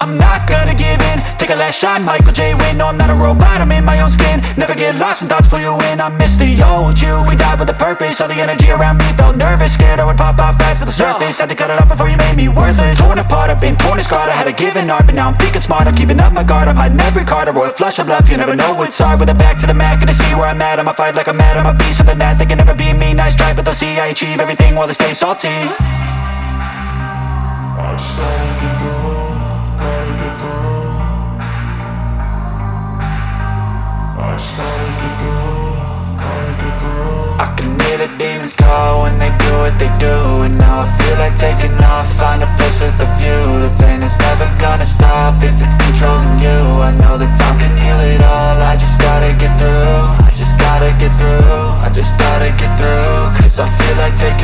I'm not gonna give in. Take a last shot, Michael J. Win. No, I'm not a robot, I'm in my own skin. Never get lost when thoughts pull you in. I miss the old you, we died with a purpose. All the energy around me felt nervous, scared I would pop out fast to the surface. Had to cut it off before you made me worthless. Torn apart, I've been torn and scarred. I had a given art, but now I'm thinking smart. I'm keeping up my guard, I'm hiding every card. A royal flush of bluff, you never know what's hard. With a back to the mat, gonna see where I'm at. I'ma fight like I'm mad, I'ma be something that they can never be me. Nice try, but they'll see I achieve everything while they stay salty. I just gotta get through, gotta get through. I just gotta get through, gotta get through. I can hear the demons call when they do what they do. And now I feel like taking off, find a place with a view. The pain is never gonna stop if it's controlling you. I know that time can heal it all, I just gotta get through. I just gotta get through, I just gotta get through. Cause I feel like taking